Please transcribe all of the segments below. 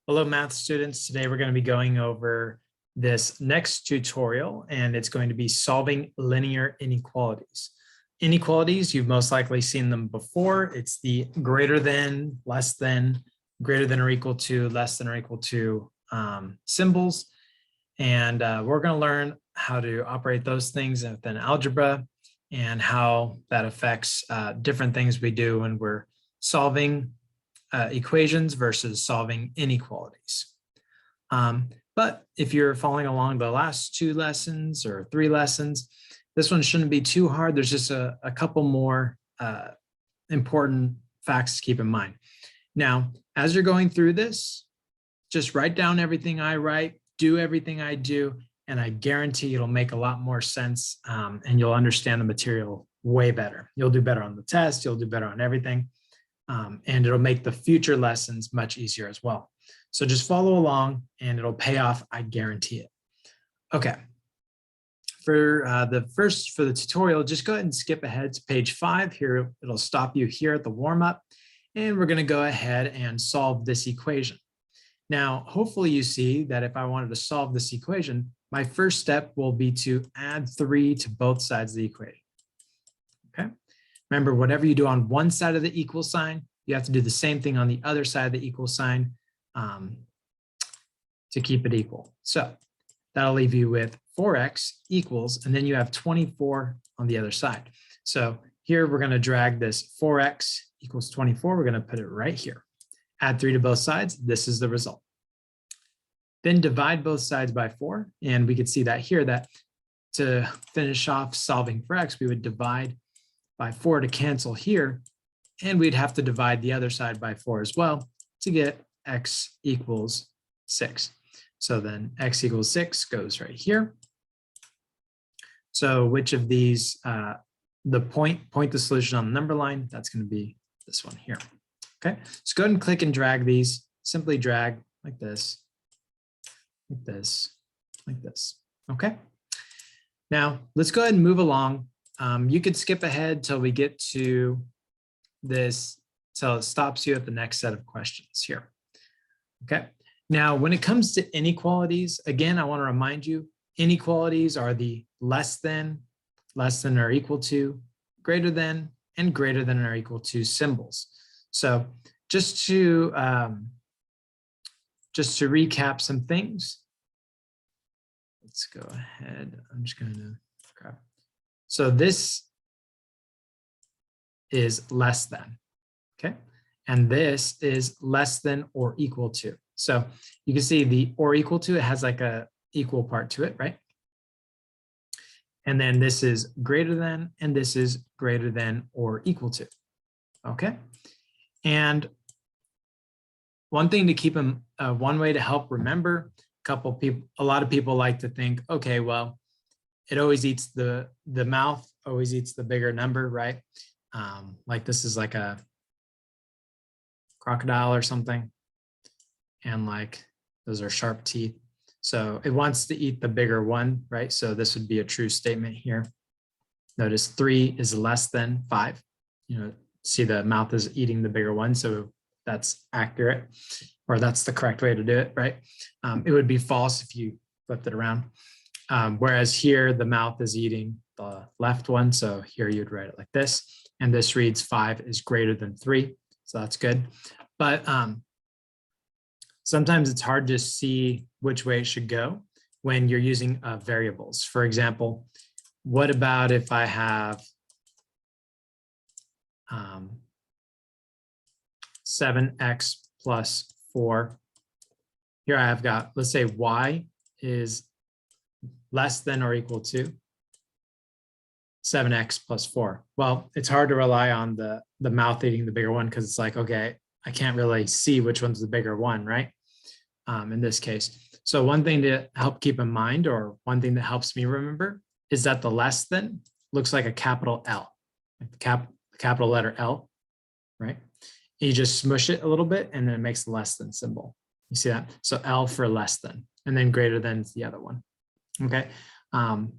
Hello, math students. Today we're going to be going over this next tutorial, and it's going to be solving linear inequalities. Inequalities, you've most likely seen them before. It's the greater than, less than, greater than or equal to, less than or equal to symbols. And we're going to learn how to operate those things within algebra and how that affects different things we do when we're solving equations versus solving inequalities. But if you're following along the last 2 lessons or 3 lessons, this one shouldn't be too hard. There's just a couple more important facts to keep in mind. Now, as you're going through this, just write down everything I write, do everything I do, and I guarantee it'll make a lot more sense and you'll understand the material way better. You'll do better on the test, you'll do better on everything. And it'll make the future lessons much easier as well. So just follow along and it'll pay off, I guarantee it. Okay, for the tutorial, just go ahead and skip ahead to page 5 here. It'll stop you here at the warm-up, and we're gonna go ahead and solve this equation. Now, hopefully you see that if I wanted to solve this equation, my first step will be to add 3 to both sides of the equation, okay? Remember, whatever you do on one side of the equal sign, you have to do the same thing on the other side of the equal sign to keep it equal. So that'll leave you with 4x equals, and then you have 24 on the other side. So here we're going to drag this 4x equals 24. We're going to put it right here. Add 3 to both sides. This is the result. Then divide both sides by 4. And we could see that here, that to finish off solving for x, we would divide by 4 to cancel here, and we'd have to divide the other side by 4 as well to get x equals 6. So then x equals 6 goes right here. So which of these, point the solution on the number line, that's going to be this one here. Okay, so go ahead and click and drag these. Simply drag like this, like this, like this. Okay, now let's go ahead and move along. You could skip ahead till we get to this, till it stops you at the next set of questions here. Okay, now when it comes to inequalities, again, I want to remind you, inequalities are the less than or equal to, greater than, and greater than or equal to symbols. So just to recap some things, let's go ahead. I'm just going to grab. So this is less than, okay? And this is less than or equal to. So you can see the or equal to, it has like a equal part to it, right? And then this is greater than, and this is greater than or equal to, okay? And one thing to keep in, one way to help remember, a lot of people like to think, okay, well, it always eats the mouth always eats the bigger number, right? Like this is like a crocodile or something. And like those are sharp teeth. So it wants to eat the bigger one, right? So this would be a true statement here. Notice 3 is less than 5. You know, see the mouth is eating the bigger one. So that's accurate, or that's the correct way to do it, right? It would be false if you flipped it around. Whereas here, the mouth is eating the left one. So here you'd write it like this. And this reads 5 is greater than 3. So that's good. But sometimes it's hard to see which way it should go when you're using variables. For example, what about if I have 7x plus 4? Here I have got, let's say y is less than or equal to 7x plus 4. Well, it's hard to rely on the mouth eating the bigger one because it's like, okay, I can't really see which one's the bigger one, right? In this case. So one thing to help keep in mind, or one thing that helps me remember, is that the less than looks like a capital L, like the capital letter L, right? You just smush it a little bit and then it makes the less than symbol. You see that? So L for less than, and then greater than is the other one. Okay,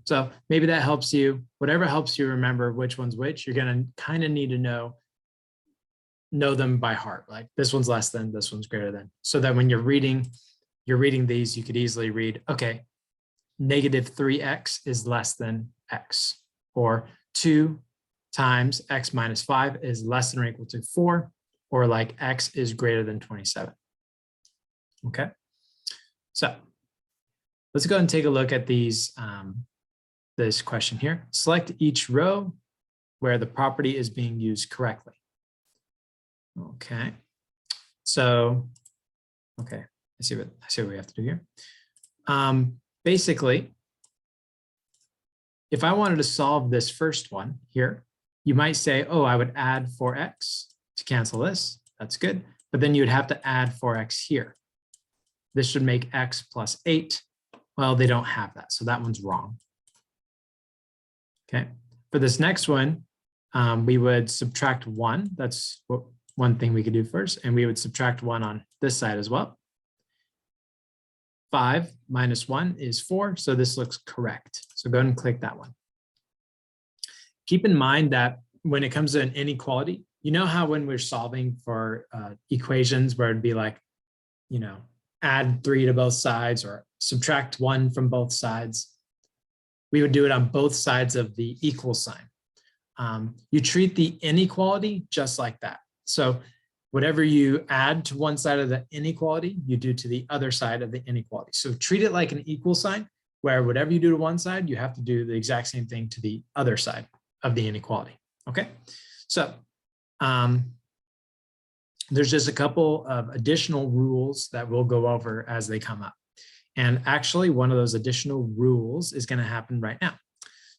so maybe that helps you. Whatever helps you remember which one's which, you're going to kind of need to know know them by heart. Like this one's less than, this one's greater than. So that when you're reading these, you could easily read, okay, negative 3x is less than x, or 2 times x minus 5 is less than or equal to 4, or like x is greater than 27. Okay, so let's go and take a look at these, this question here. Select each row where the property is being used correctly. Okay, so, okay, I see what we have to do here. Basically, if I wanted to solve this first one here, you might say, oh, I would add 4x to cancel this. That's good. But then you would have to add 4x here. This should make x plus 8. Well, they don't have that, so that one's wrong. Okay, for this next one, we would subtract 1. That's one thing we could do first, and we would subtract 1 on this side as well. 5 minus 1 is 4, so this looks correct. So go ahead and click that one. Keep in mind that when it comes to an inequality, you know how when we're solving for equations where it'd be like, you know, add 3 to both sides or subtract 1 from both sides, we would do it on both sides of the equal sign. You treat the inequality just like that. So whatever you add to one side of the inequality, you do to the other side of the inequality. So treat it like an equal sign, where whatever you do to one side, you have to do the exact same thing to the other side of the inequality. Okay, so there's just a couple of additional rules that we'll go over as they come up. And actually, one of those additional rules is going to happen right now.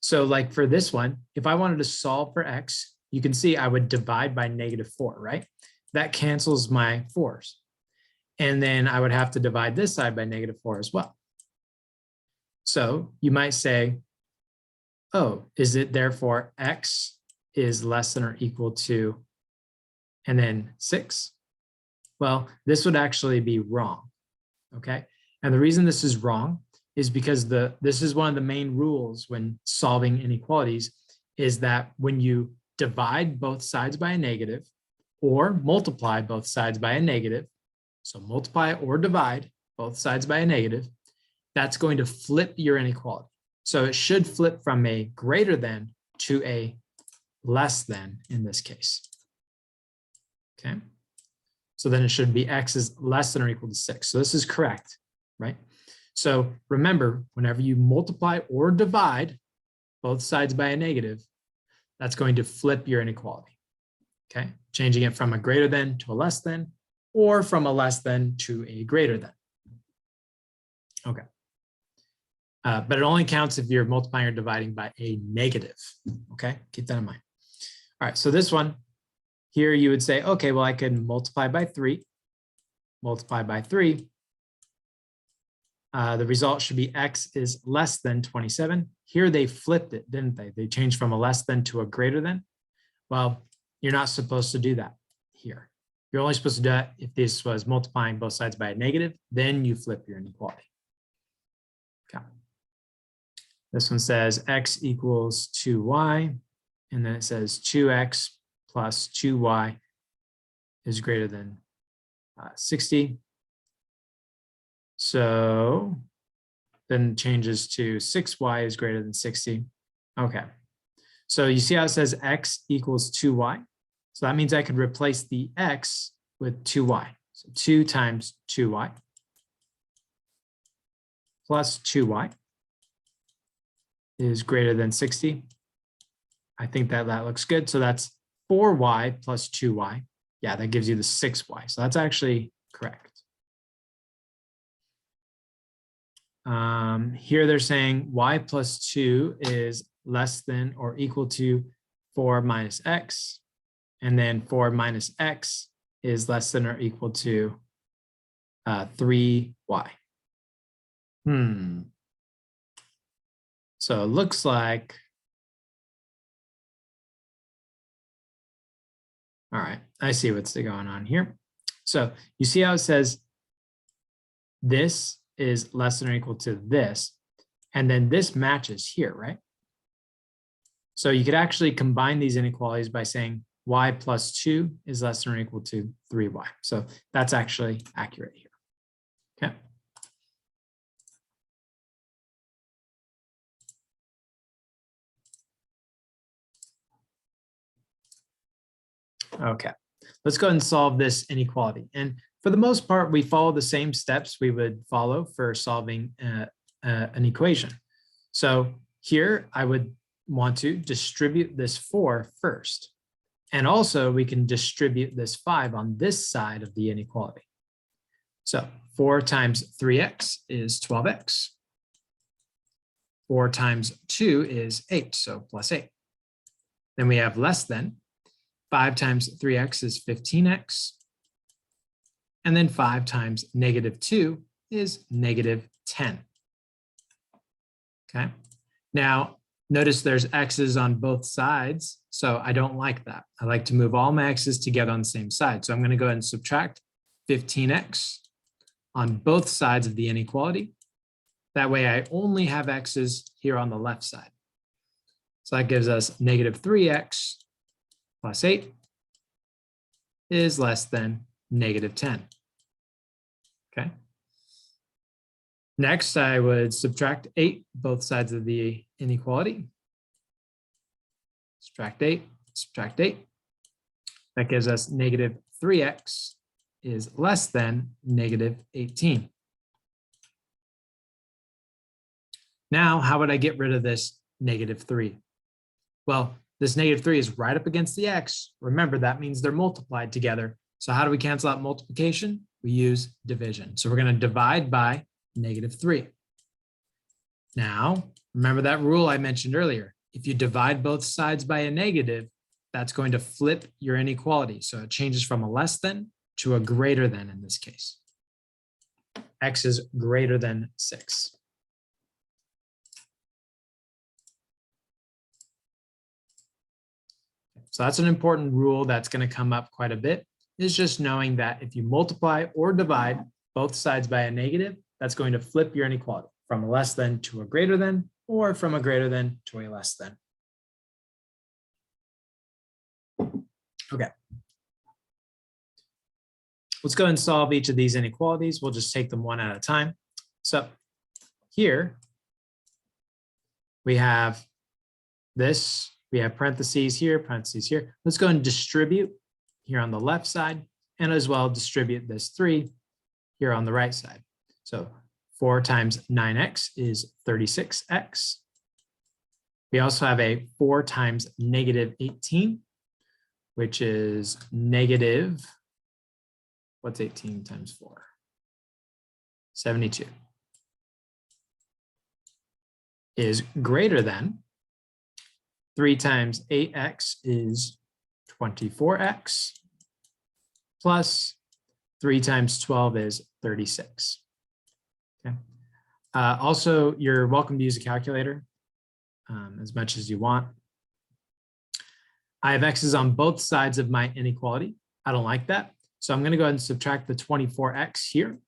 So like for this one, if I wanted to solve for x, you can see I would divide by -4, right? That cancels my 4s. And then I would have to divide this side by -4 as well. So you might say, oh, is it therefore x is less than or equal to, and then 6? Well, this would actually be wrong, okay? And the reason this is wrong is because this is one of the main rules when solving inequalities, is that when you divide both sides by a negative or multiply both sides by a negative, so multiply or divide both sides by a negative, that's going to flip your inequality. So it should flip from a greater than to a less than in this case. Okay, so then it should be x is less than or equal to 6. So this is correct, right? So remember, whenever you multiply or divide both sides by a negative, that's going to flip your inequality. Okay, changing it from a greater than to a less than, or from a less than to a greater than. Okay. But it only counts if you're multiplying or dividing by a negative. Okay, keep that in mind. All right, so this one here, you would say, okay, well, I can multiply by 3, multiply by 3. The result should be x is less than 27. Here they flipped it, didn't they? They changed from a less than to a greater than. Well, you're not supposed to do that here. You're only supposed to do that if this was multiplying both sides by a negative, then you flip your inequality. Okay. This one says x equals 2y, and then it says 2x plus 2y is greater than 60. So then changes to 6y is greater than 60. Okay, so you see how it says x equals 2y? So that means I could replace the x with 2y. So 2 times 2y plus 2y is greater than 60. I think that looks good. So that's 4y plus 2y. Yeah, that gives you the 6y. So that's actually correct. Here they're saying y plus 2 is less than or equal to 4 minus x. And then 4 minus x is less than or equal to 3y. So it looks like, all right, I see what's going on here. So you see how it says this is less than or equal to this, and then this matches here, right? So you could actually combine these inequalities by saying y plus 2 is less than or equal to 3y. So that's actually accurate here. Okay. Okay, let's go ahead and solve this inequality. And for the most part, we follow the same steps we would follow for solving an equation. So here I would want to distribute this 4 first. And also we can distribute this 5 on this side of the inequality. So 4 times 3x is 12x. 4 times 2 is 8, so plus 8. Then we have less than. 5 times 3x is 15x. And then 5 times negative 2 is negative 10. Okay. Now, notice there's x's on both sides, so I don't like that. I like to move all my x's together on the same side. So I'm going to go ahead and subtract 15x on both sides of the inequality. That way I only have x's here on the left side. So that gives us negative 3x plus 8 is less than negative 10. Okay. Next, I would subtract 8 both sides of the inequality. Subtract 8, subtract 8. That gives us negative 3x is less than negative 18. Now, how would I get rid of this negative 3? Well, this negative 3 is right up against the x. Remember, that means they're multiplied together. So how do we cancel out multiplication? We use division. So we're going to divide by negative 3. Now, remember that rule I mentioned earlier. If you divide both sides by a negative, that's going to flip your inequality. So it changes from a less than to a greater than in this case. X is greater than 6. So that's an important rule that's going to come up quite a bit, is just knowing that if you multiply or divide both sides by a negative, that's going to flip your inequality from a less than to a greater than, or from a greater than to a less than. Okay. Let's go and solve each of these inequalities. We'll just take them one at a time. So here we have this. We have parentheses here, parentheses here. Let's go and distribute here on the left side, and as well distribute this 3 here on the right side. So 4 times 9x is 36x. We also have a 4 times negative 18, which is negative, what's 18 times 4? 72. Is greater than 3 times 8x is 24x, plus 3 times 12 is 36. Okay. Also, you're welcome to use a calculator as much as you want. I have x's on both sides of my inequality. I don't like that. So I'm going to go ahead and subtract the 24x here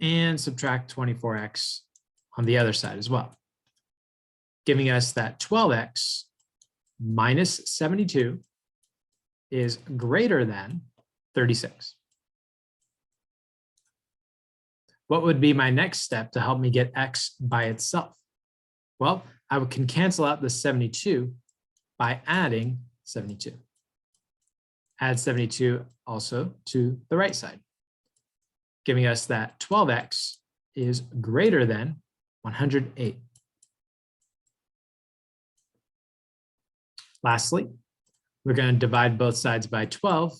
and subtract 24x on the other side as well, giving us that 12x minus 72 is greater than 36. What would be my next step to help me get x by itself? Well, I can cancel out the 72 by adding 72. Add 72 also to the right side, giving us that 12x is greater than 108. Lastly, we're going to divide both sides by 12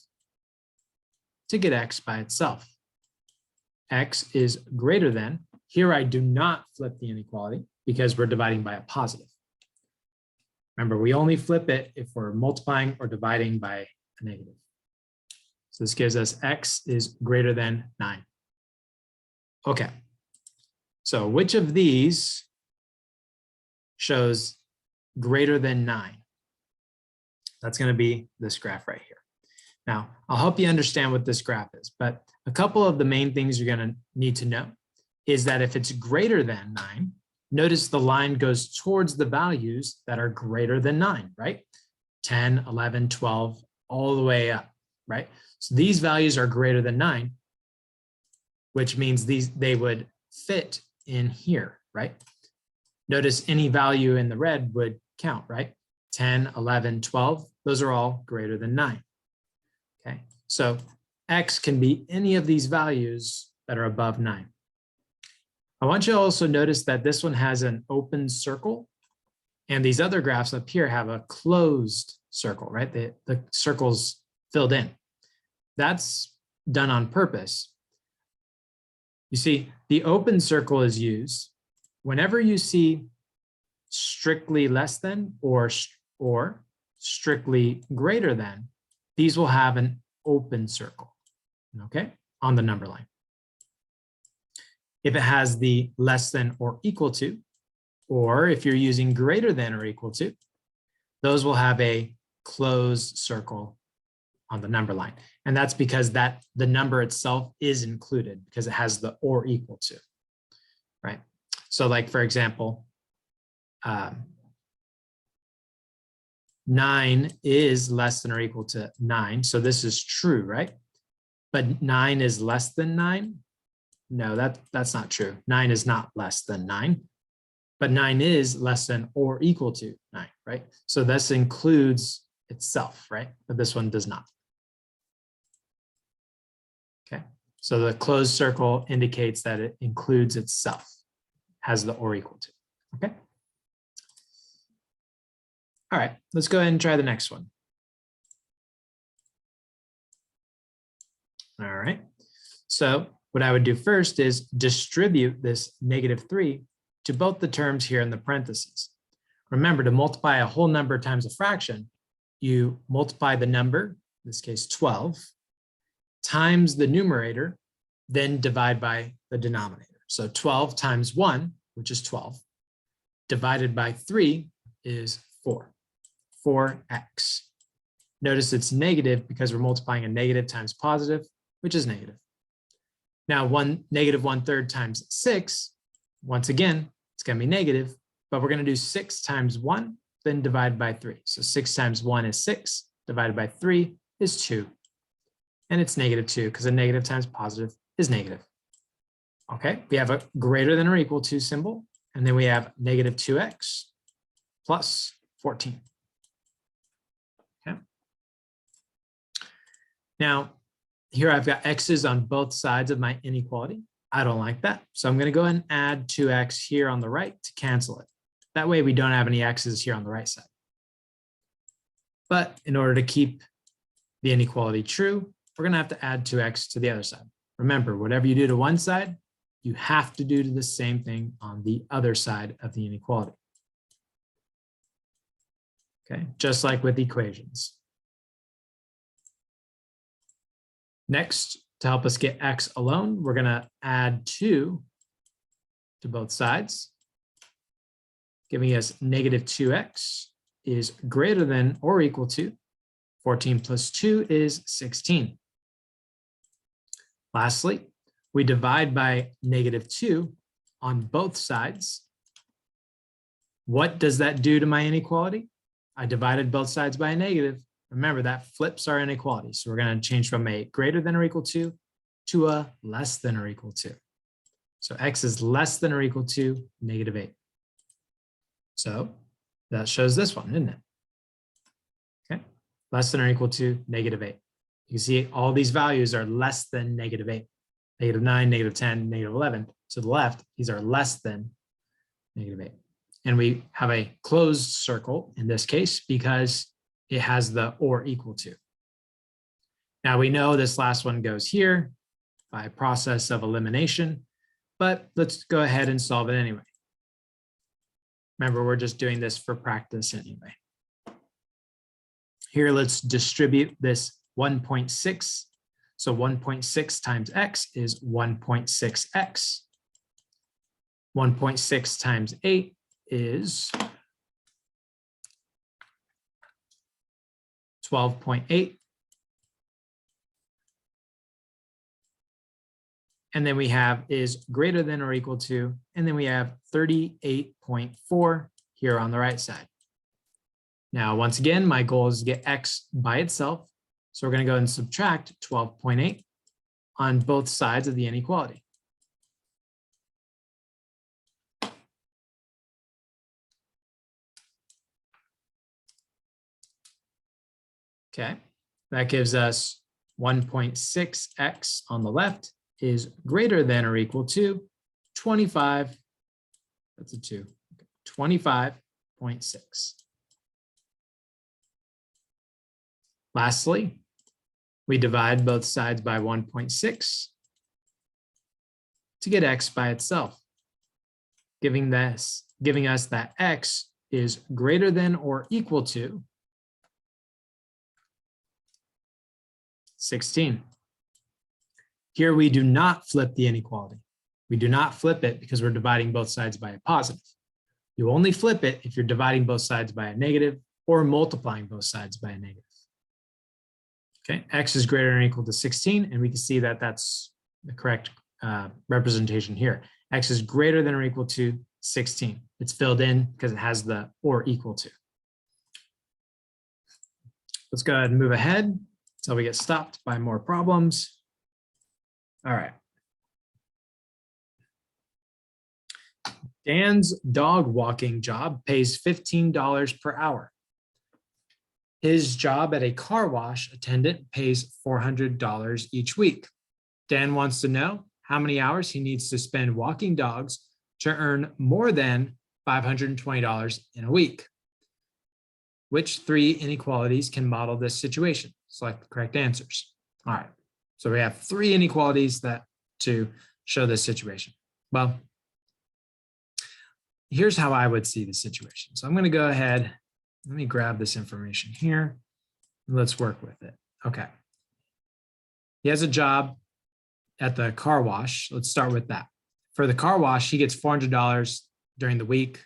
to get x by itself. X is greater than, here I do not flip the inequality because we're dividing by a positive. Remember, we only flip it if we're multiplying or dividing by a negative. So this gives us x is greater than 9. Okay, so which of these shows greater than 9? That's going to be this graph right here. Now, I'll help you understand what this graph is, but a couple of the main things you're going to need to know is that if it's greater than 9, notice the line goes towards the values that are greater than 9, right? 10, 11, 12, all the way up, right? So these values are greater than 9, which means they would fit in here, right? Notice any value in the red would count, right? 10, 11, 12, those are all greater than 9. Okay, so X can be any of these values that are above 9. I want you to also notice that this one has an open circle, and these other graphs up here have a closed circle, right? The circle's filled in. That's done on purpose. You see, the open circle is used whenever you see strictly less than or strictly greater than, these will have an open circle, okay, on the number line. If it has the less than or equal to, or if you're using greater than or equal to, those will have a closed circle on the number line. And that's because the number itself is included because it has the or equal to, right? So like, for example, 9 is less than or equal to 9. So this is true, right? But 9 is less than 9. No, that's not true. 9 is not less than 9, but 9 is less than or equal to 9, right? So this includes itself, right? But this one does not. Okay, so the closed circle indicates that it includes itself, has the or equal to, okay? All right, let's go ahead and try the next one. All right, so what I would do first is distribute this -3 to both the terms here in the parentheses. Remember, to multiply a whole number times a fraction, you multiply the number, in this case 12, times the numerator, then divide by the denominator. So 12 times 1, which is 12, divided by 3 is 4, 4x. Notice it's negative because we're multiplying a negative times positive, which is negative. Now, -1/3 times 6, once again, it's going to be negative, but we're going to do 6 times 1, then divide by 3. So 6 times 1 is 6, divided by 3 is 2. And it's -2 because a negative times positive is negative. Okay, we have a greater than or equal to symbol, and then we have -2x plus 14. Okay. Now, here I've got x's on both sides of my inequality. I don't like that. So I'm going to go ahead and add 2x here on the right to cancel it. That way we don't have any x's here on the right side. But in order to keep the inequality true, we're going to have to add 2x to the other side. Remember, whatever you do to one side, you have to do to the same thing on the other side of the inequality. Okay, just like with equations. Next, to help us get x alone, we're going to add 2 to both sides, giving us -2x is greater than or equal to 14 plus 2 is 16. Lastly, we divide by -2 on both sides. What does that do to my inequality? I divided both sides by a negative. Remember, that flips our inequality. So we're going to change from a greater than or equal to a less than or equal to. So x is less than or equal to -8. So that shows this one, isn't it? Okay, less than or equal to -8. You can see all these values are less than -8. -9, -10, -11. To the left, these are less than -8. And we have a closed circle in this case because it has the or equal to. Now we know this last one goes here by process of elimination, but let's go ahead and solve it anyway. Remember, we're just doing this for practice anyway. Here, let's distribute this 1.6. So 1.6 times x is 1.6x. 1.6 times 8 is 12.8. And then we have is greater than or equal to, and then we have 38.4 here on the right side. Now, once again, my goal is to get x by itself. So we're going to go and subtract 12.8 on both sides of the inequality. Okay, that gives us 1.6x on the left is greater than or equal to 25. That's a 2. 25.6. Lastly, we divide both sides by 1.6 to get x by itself, giving us that x is greater than or equal to 16. Here we do not flip the inequality. We do not flip it because we're dividing both sides by a positive. You only flip it if you're dividing both sides by a negative or multiplying both sides by a negative. Okay, x is greater than or equal to 16, and we can see that that's the correct representation here. X is greater than or equal to 16. It's filled in because it has the or equal to. Let's go ahead and move ahead until we get stopped by more problems. All right. Dan's dog walking job pays $15 per hour. His job at a car wash attendant pays $400 each week. Dan wants to know how many hours he needs to spend walking dogs to earn more than $520 in a week. Which 3 inequalities can model this situation? Select the correct answers. All right, so we have 3 inequalities to show this situation. Well, here's how I would see the situation. So I'm going to go ahead, let me grab this information here. Let's work with it. Okay. He has a job at the car wash. Let's start with that. For the car wash, he gets $400 during the week.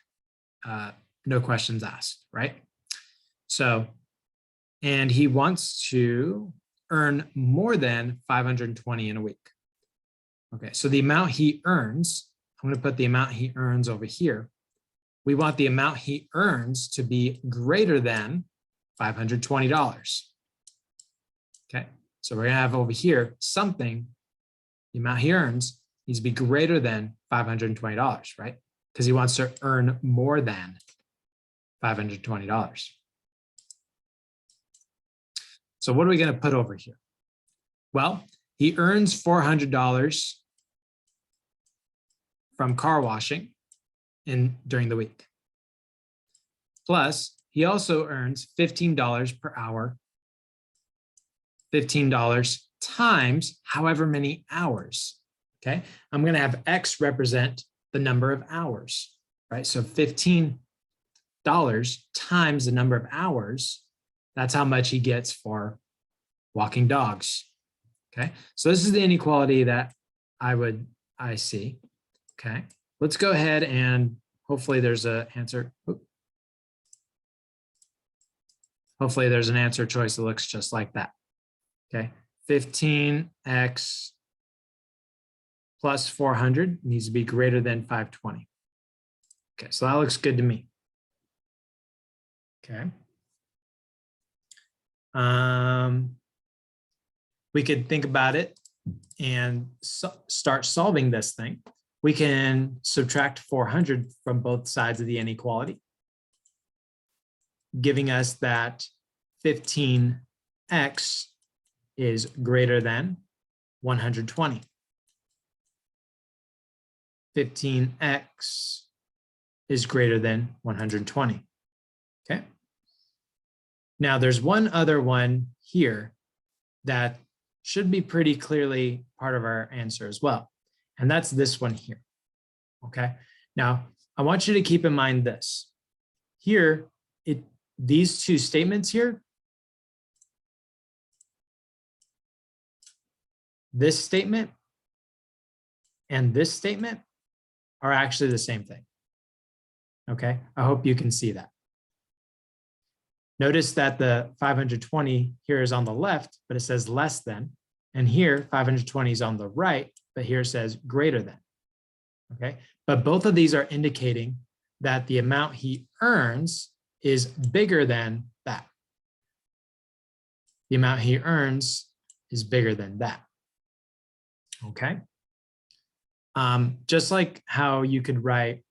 No questions asked, right? So, and he wants to earn more than 520 in a week. Okay, so the amount he earns, I'm going to put the amount he earns over here. We want the amount he earns to be greater than $520. Okay, so we're going to have over here something, the amount he earns needs to be greater than $520, right? Because he wants to earn more than $520. So what are we going to put over here? Well, he earns $400 from car washing during the week. Plus, he also earns $15 per hour, $15 times however many hours. Okay, I'm going to have X represent the number of hours, right? So $15 times the number of hours, that's how much he gets for walking dogs. Okay, so this is the inequality that I see. Okay, let's go ahead and hopefully there's an answer. Hopefully there's an answer choice that looks just like that. Okay, 15x plus 400 needs to be greater than 520. Okay, so that looks good to me. Okay. We could think about it and start solving this thing. We can subtract 400 from both sides of the inequality, giving us that 15x is greater than 120. 15x is greater than 120. Okay. Now there's one other one here that should be pretty clearly part of our answer as well. And that's this one here. Okay. Now I want you to keep in mind this. Here, these two statements here, this statement and this statement are actually the same thing. Okay, I hope you can see that. Notice that the 520 here is on the left, but it says less than. And here 520 is on the right, but here it says greater than. Okay, but both of these are indicating that the amount he earns is bigger than that. The amount he earns is bigger than that. Okay. Just like how you could write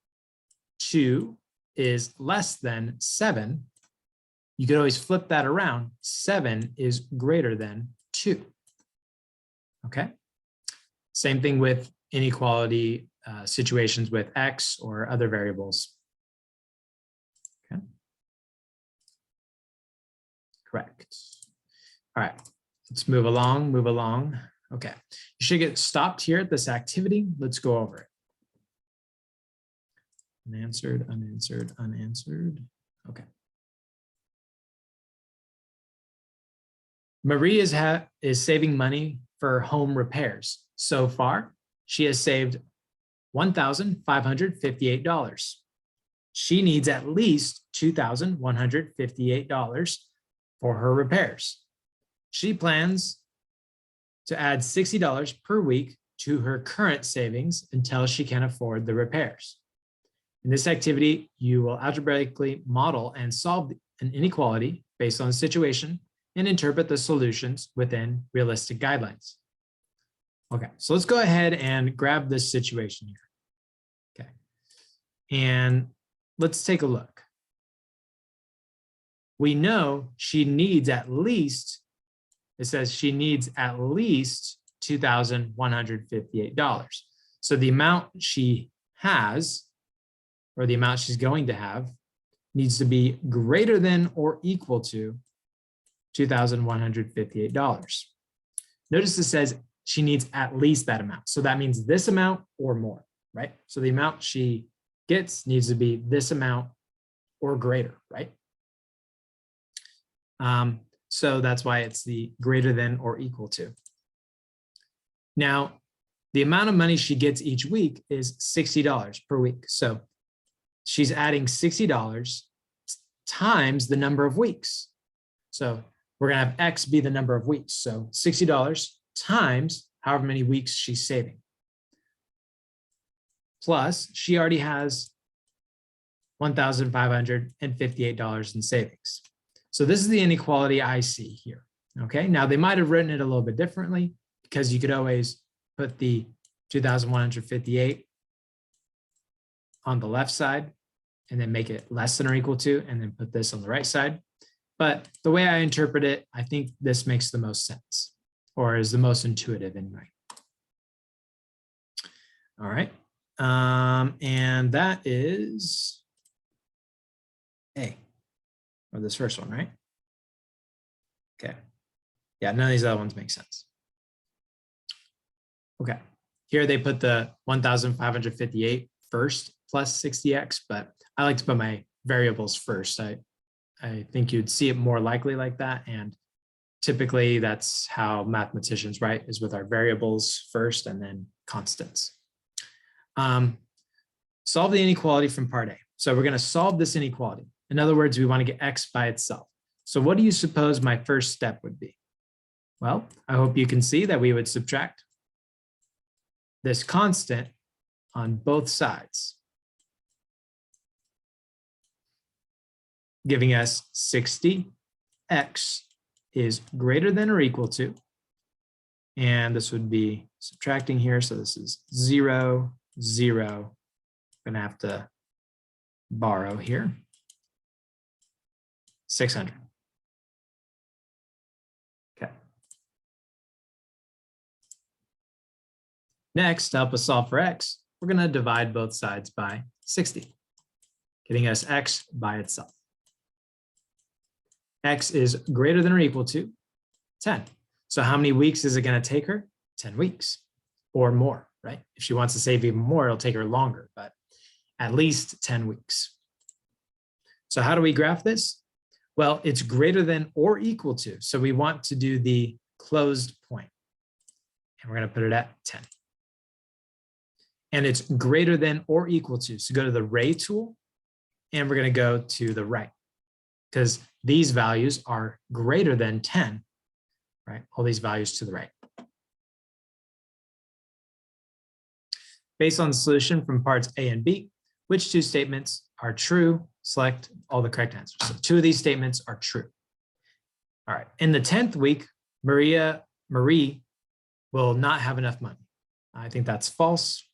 2 is less than 7, you could always flip that around. 7 is greater than 2. Okay. Same thing with inequality situations with X or other variables. Okay. Correct. All right, let's move along, move along. Okay, you should get stopped here at this activity. Let's go over it. Unanswered, unanswered, unanswered. Okay. Marie is saving money for home repairs. So far, she has saved $1,558. She needs at least $2,158 for her repairs. She plans to add $60 per week to her current savings until she can afford the repairs. In this activity, you will algebraically model and solve an inequality based on the situation and interpret the solutions within realistic guidelines. Okay, so let's go ahead and grab this situation here. Okay, and let's take a look. We know she needs at least, it says she needs at least $2,158. So the amount she has, or the amount she's going to have, needs to be greater than or equal to $2,158. Notice it says she needs at least that amount. So that means this amount or more, right? So the amount she gets needs to be this amount or greater, right? So that's why it's the greater than or equal to. Now, the amount of money she gets each week is $60 per week. So she's adding $60 times the number of weeks. So we're going to have X be the number of weeks. So $60 times however many weeks she's saving. Plus, she already has $1,558 in savings. So this is the inequality I see here. Okay, now they might have written it a little bit differently because you could always put the 2,158 on the left side and then make it less than or equal to, and then put this on the right side. But the way I interpret it, I think this makes the most sense, or is the most intuitive anyway. All right, and that is A. Or this first one, right? Okay. Yeah, none of these other ones make sense. Okay. Here they put the 1,558 first plus 60x, but I like to put my variables first. I think you'd see it more likely like that. And typically that's how mathematicians write, is with our variables first and then constants. Solve the inequality from part A. So we're going to solve this inequality. In other words, we want to get X by itself. So what do you suppose my first step would be? Well, I hope you can see that we would subtract this constant on both sides, giving us 60x is greater than or equal to, and this would be subtracting here. So this is 0, 0. I'm going to have to borrow here. 600. Okay. Next, to help us solve for X, we're going to divide both sides by 60, getting us X by itself. X is greater than or equal to 10. So how many weeks is it going to take her? 10 weeks or more, right? If she wants to save even more, it'll take her longer, but at least 10 weeks. So how do we graph this? Well, it's greater than or equal to. So we want to do the closed point, and we're going to put it at 10. And it's greater than or equal to. So go to the ray tool, and we're going to go to the right, because these values are greater than 10, right? All these values to the right. Based on the solution from parts A and B, which two statements are true. Select all the correct answers. So 2 of these statements are true. All right. In the 10th week, Marie will not have enough money. I think that's false.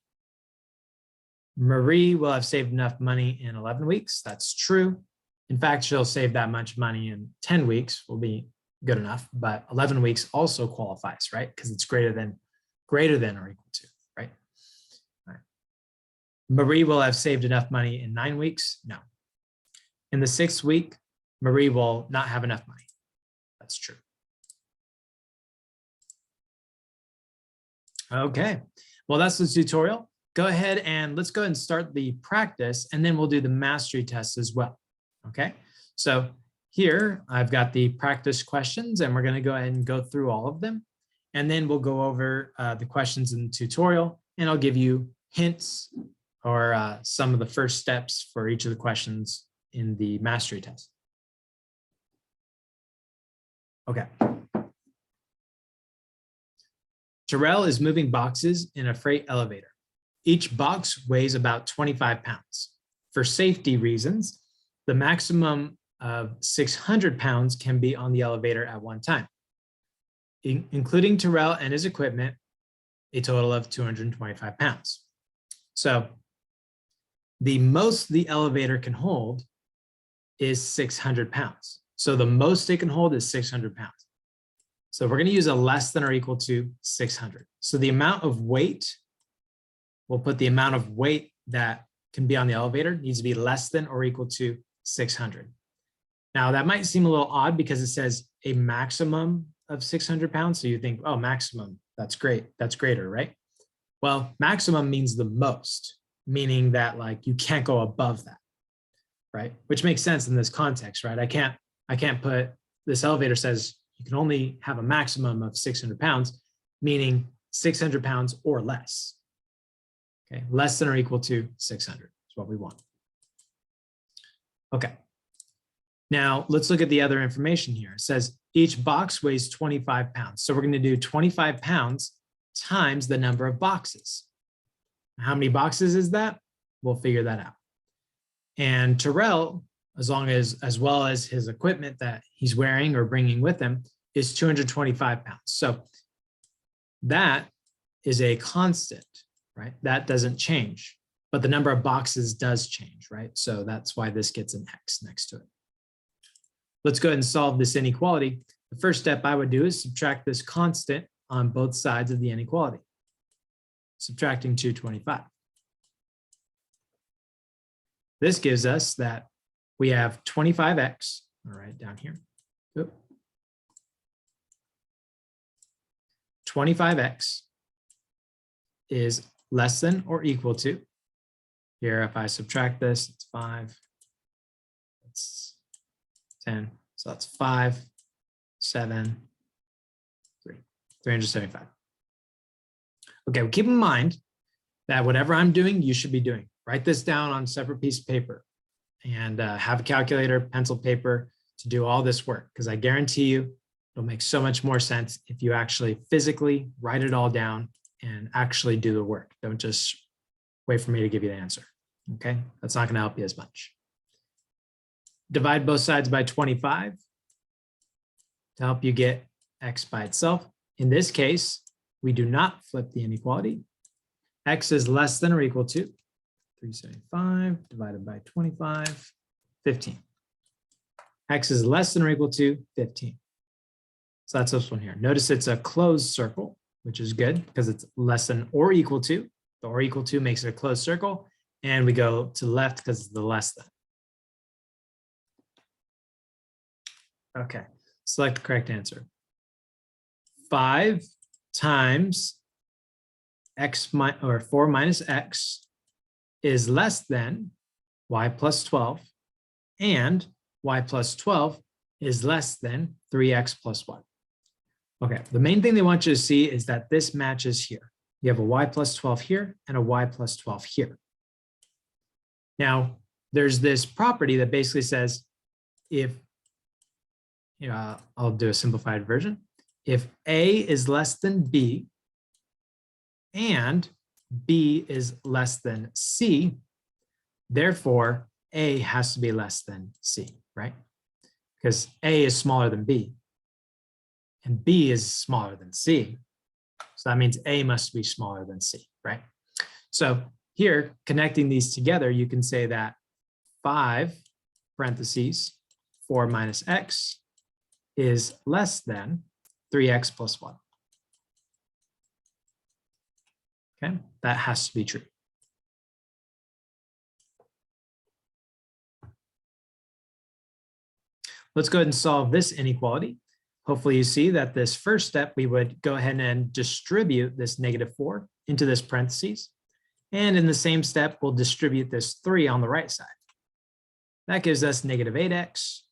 Marie will have saved enough money in 11 weeks. That's true. In fact, she'll save that much money in 10 weeks will be good enough, but 11 weeks also qualifies, right? Because it's greater than or equal to, right? All right. Marie will have saved enough money in 9 weeks. No. In the 6th week, Marie will not have enough money. That's true. Okay, well, that's the tutorial. Go ahead and let's go ahead and start the practice, and then we'll do the mastery test as well. Okay, so here I've got the practice questions, and we're going to go ahead and go through all of them. And then we'll go over the questions in the tutorial, and I'll give you hints or some of the first steps for each of the questions in the mastery test. Okay. Terrell is moving boxes in a freight elevator. Each box weighs about 25 pounds. For safety reasons, the maximum of 600 pounds can be on the elevator at one time, including Terrell and his equipment, a total of 225 pounds. So the most the elevator can hold is 600 pounds. So the most it can hold is 600 pounds. So we're going to use a less than or equal to 600. So the amount of weight, we'll put the amount of weight that can be on the elevator needs to be less than or equal to 600. Now that might seem a little odd because it says a maximum of 600 pounds. So you think, oh, maximum, that's great. That's greater, right? Well, maximum means the most, meaning that like you can't go above that, right? Which makes sense in this context, right? I can't put, this elevator says you can only have a maximum of 600 pounds, meaning 600 pounds or less. Okay, less than or equal to 600 is what we want. Okay, now let's look at the other information here. It says each box weighs 25 pounds. So we're going to do 25 pounds times the number of boxes. How many boxes is that? We'll figure that out. And Terrell, as well as his equipment that he's wearing or bringing with him, is 225 pounds. So that is a constant, right? That doesn't change, but the number of boxes does change, right? So that's why this gets an X next to it. Let's go ahead and solve this inequality. The first step I would do is subtract this constant on both sides of the inequality. Subtracting 225. This gives us that we have 25x, all right, down here. Oop. 25x is less than or equal to, here if I subtract this, it's 5, it's 10, so that's 5, 7, 3, 375. Okay, well, keep in mind that whatever I'm doing, you should be doing. Write this down on a separate piece of paper and have a calculator, pencil, paper to do all this work, because I guarantee you it'll make so much more sense if you actually physically write it all down and actually do the work. Don't just wait for me to give you the answer, okay? That's not gonna help you as much. Divide both sides by 25 to help you get x by itself. In this case, we do not flip the inequality. X is less than or equal to 375 divided by 25, 15. X is less than or equal to 15. So that's this one here. Notice it's a closed circle, which is good because it's less than or equal to. The or equal to makes it a closed circle. And we go to the left because it's the less than. Okay, select the correct answer. 5 times x or 4 minus x is less than y plus 12, and y plus 12 is less than 3x plus 1. Okay, the main thing they want you to see is that this matches here. You have a y plus 12 here and a y plus 12 here. Now, there's this property that basically says if, I'll do a simplified version. If A is less than B and B is less than C, therefore A has to be less than C, right? Because A is smaller than B, and B is smaller than C. So that means A must be smaller than C, right? So here, connecting these together, you can say that 5 parentheses 4 minus x is less than 3x plus 1. Okay, that has to be true. Let's go ahead and solve this inequality. Hopefully you see that this first step, we would go ahead and distribute this -4 into this parentheses. And in the same step, we'll distribute this 3 on the right side. That gives us -8x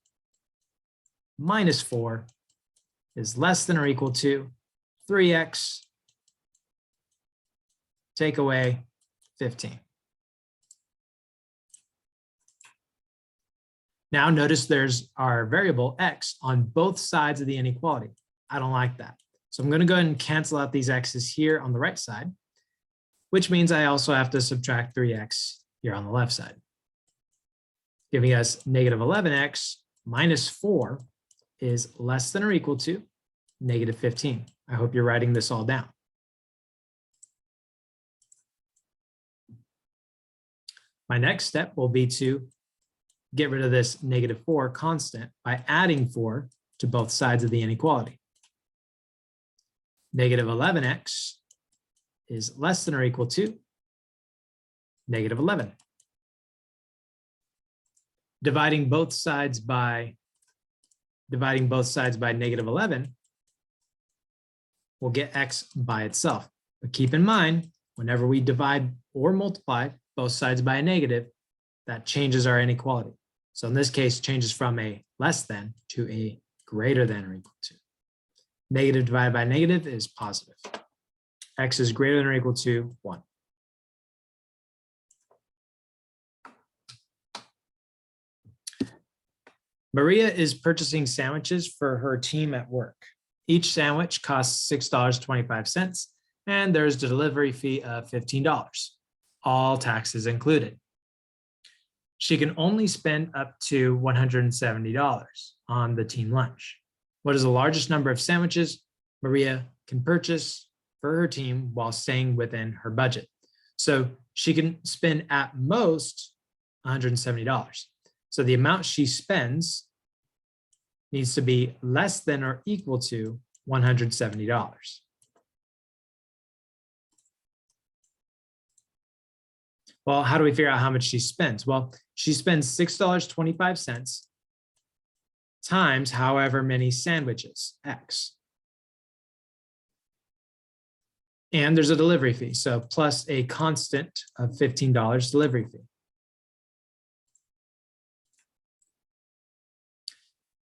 minus 4 is less than or equal to 3x take away 15. Now notice there's our variable x on both sides of the inequality. I don't like that. So I'm going to go ahead and cancel out these x's here on the right side, which means I also have to subtract 3x here on the left side, giving us -11x minus 4 is less than or equal to -15. I hope you're writing this all down. My next step will be to get rid of this -4 constant by adding 4 to both sides of the inequality. -11x is less than or equal to -11. Dividing both sides by -11, we'll get x by itself. But keep in mind, whenever we divide or multiply both sides by a negative, that changes our inequality. So in this case, changes from a less than to a greater than or equal to. Negative divided by negative is positive. X is greater than or equal to 1. Maria is purchasing sandwiches for her team at work. Each sandwich costs $6.25, and there's a delivery fee of $15, all taxes included. She can only spend up to $170 on the team lunch. What is the largest number of sandwiches Maria can purchase for her team while staying within her budget? So she can spend at most $170. So the amount she spends needs to be less than or equal to $170. Well, how do we figure out how much she spends? Well, she spends $6.25 times however many sandwiches, X. And there's a delivery fee, so plus a constant of $15 delivery fee.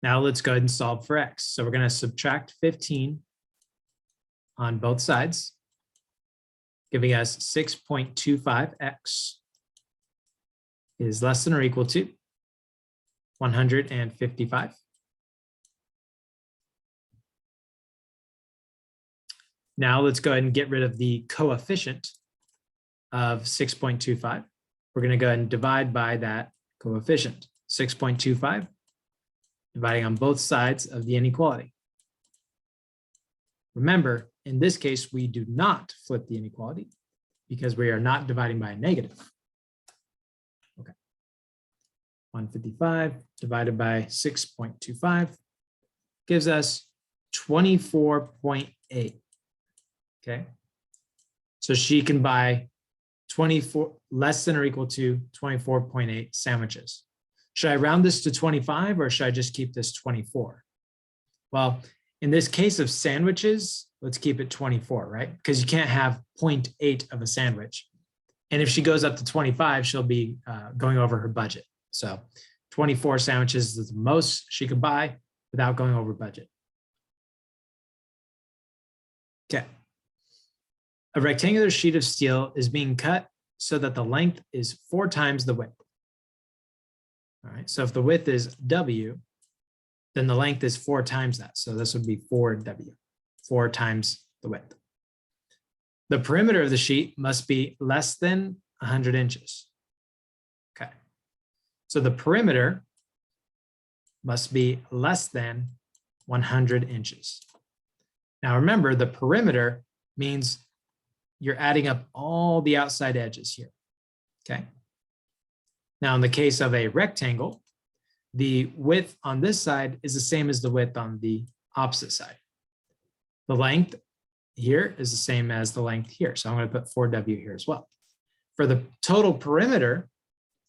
Now let's go ahead and solve for X. So we're going to subtract 15 on both sides, giving us 6.25x is less than or equal to 155. Now let's go ahead and get rid of the coefficient of 6.25. We're going to go ahead and divide by that coefficient, 6.25, dividing on both sides of the inequality. Remember, in this case, we do not flip the inequality because we are not dividing by a negative. Okay. 155 divided by 6.25 gives us 24.8. Okay. So she can buy 24 less than or equal to 24.8 sandwiches. Should I round this to 25 or should I just keep this 24? Well, in this case of sandwiches, let's keep it 24, right? Because you can't have 0.8 of a sandwich. And if she goes up to 25, she'll be going over her budget. So 24 sandwiches is the most she could buy without going over budget. Okay. A rectangular sheet of steel is being cut so that the length is 4 times the width. All right, so if the width is W, then the length is 4 times that. So this would be 4W, 4 times the width. The perimeter of the sheet must be less than 100 inches. Okay, So the perimeter must be less than 100 inches. Now remember, the perimeter means you're adding up all the outside edges here, okay? Now in the case of a rectangle, the width on this side is the same as the width on the opposite side. The length here is the same as the length here. So I'm going to put 4W here as well. For the total perimeter,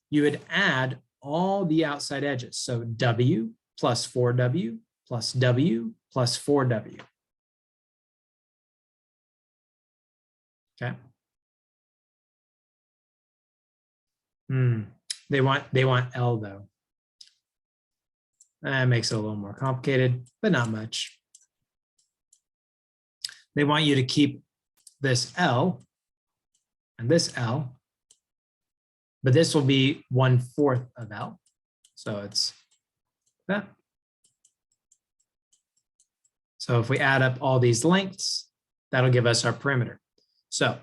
you would add all the outside edges. So W plus 4W plus W plus 4W. Okay. They want L though. That makes it a little more complicated, but not much. They want you to keep this L and this L, but this will be 1/4 of L. So it's that. So if we add up all these lengths, that'll give us our perimeter. So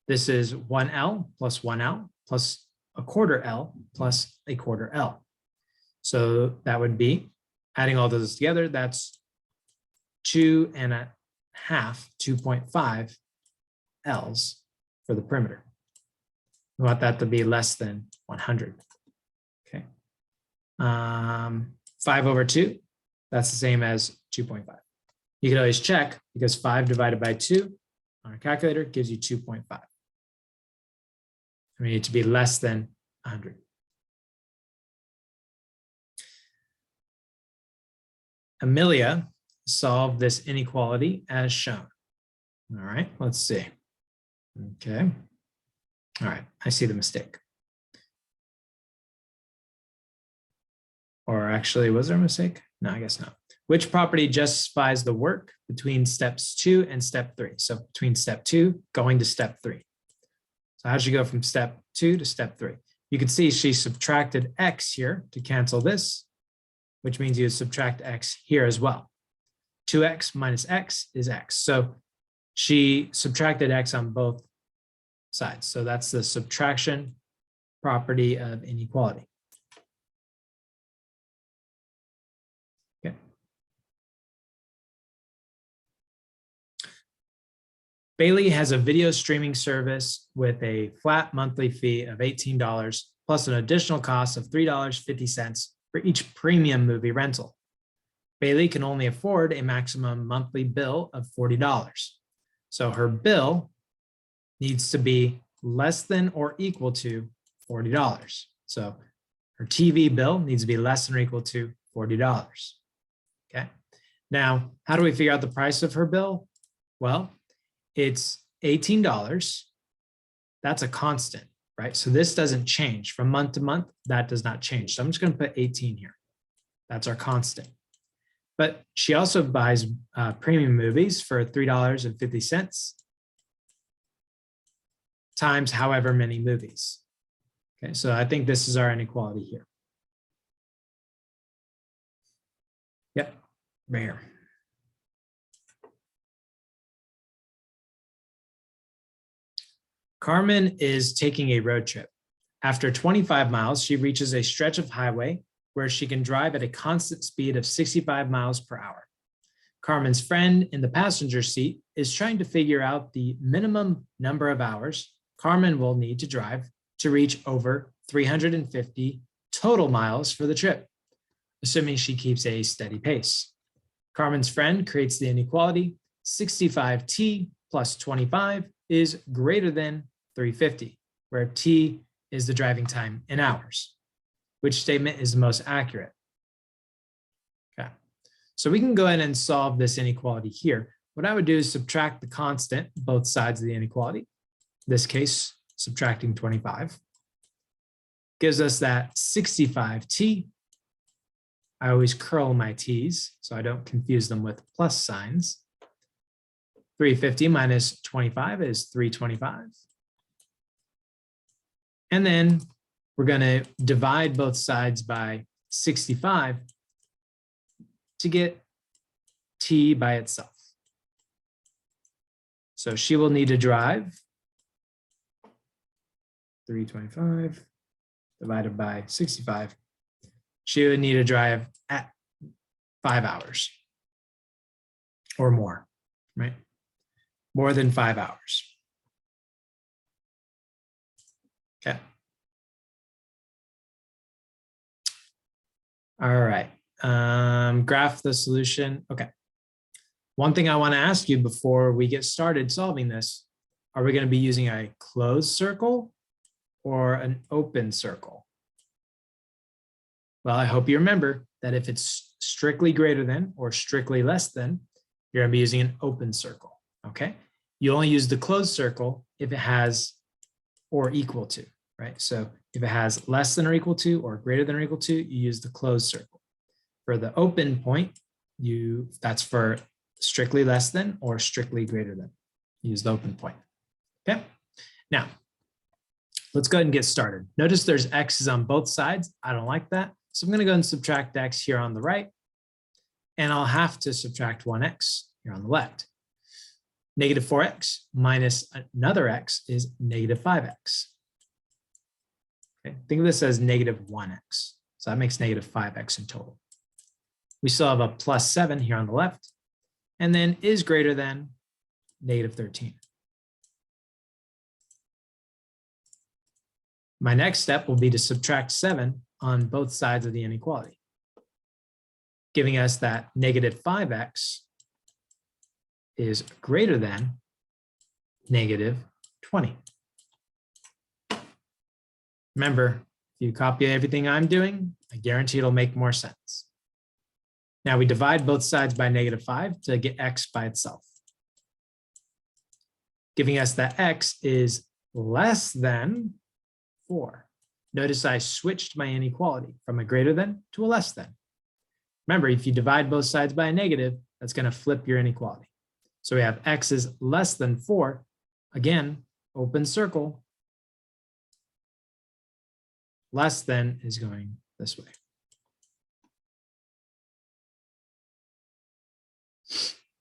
this is 1L plus 1L plus 1/4 L plus 1/4 L. So that would be, adding all those together, that's 2.5 L's for the perimeter. We want that to be less than 100. Okay. 5/2, that's the same as 2.5. You can always check because 5 divided by 2 on our calculator gives you 2.5. We need to be less than 100. Amelia solved this inequality as shown. All right, let's see. Okay. All right, I see the mistake. Or actually, was there a mistake? No, I guess not. Which property justifies the work between steps 2 and step 3? So between step 2 going to step 3. So how'd you go from step 2 to step 3? You can see she subtracted X here to cancel this, which means you subtract X here as well. 2X minus X is X. So she subtracted X on both sides. So that's the subtraction property of inequality. Okay. Bailey has a video streaming service with a flat monthly fee of $18 plus an additional cost of $3.50 for each premium movie rental. Bailey can only afford a maximum monthly bill of $40. So her bill needs to be less than or equal to $40. So her TV bill needs to be less than or equal to $40. Okay. Now, how do we figure out the price of her bill? Well, it's $18. That's a constant, right? So this doesn't change from month to month. That does not change. So I'm just going to put 18 here. That's our constant. But she also buys premium movies for $3.50 times however many movies. Okay, so I think this is our inequality here. Yep, right here. Carmen is taking a road trip. After 25 miles, she reaches a stretch of highway where she can drive at a constant speed of 65 miles per hour. Carmen's friend in the passenger seat is trying to figure out the minimum number of hours Carmen will need to drive to reach over 350 total miles for the trip, assuming she keeps a steady pace. Carmen's friend creates the inequality 65t plus 25 is greater than 350, where t is the driving time in hours. Which statement is the most accurate? Okay, so we can go ahead and solve this inequality here. What I would do is subtract the constant, both sides of the inequality. In this case, subtracting 25 gives us that 65t. I always curl my t's so I don't confuse them with plus signs. 350 minus 25 is 325. And then we're going to divide both sides by 65 to get t by itself. So she will need to drive 325 divided by 65 she would need to drive at 5 hours or more, right? More than 5 hours. Okay. All right. Graph the solution. Okay. One thing I want to ask you before we get started solving this, are we going to be using a closed circle or an open circle? Well, I hope you remember that if it's strictly greater than or strictly less than, you're going to be using an open circle, okay? You only use the closed circle if it has or equal to, right? So if it has less than or equal to or greater than or equal to, you use the closed circle. For the open point, that's for strictly less than or strictly greater than. Use the open point, okay? Now, let's go ahead and get started. Notice there's x's on both sides. I don't like that. So I'm going to go ahead and subtract x here on the right, and I'll have to subtract 1x here on the left. Negative 4x minus another x is negative 5x. Okay, think of this as negative 1x. So that makes negative 5x in total. We still have a plus 7 here on the left, and then is greater than negative 13. My next step will be to subtract 7 on both sides of the inequality, giving us that negative 5x is greater than negative 20. Remember, if you copy everything I'm doing, I guarantee it'll make more sense. Now we divide both sides by negative 5 to get x by itself, giving us that x is less than 4. Notice I switched my inequality from a greater than to a less than. Remember, if you divide both sides by a negative, that's going to flip your inequality. So we have x is less than 4. Again, open circle. Less than is going this way.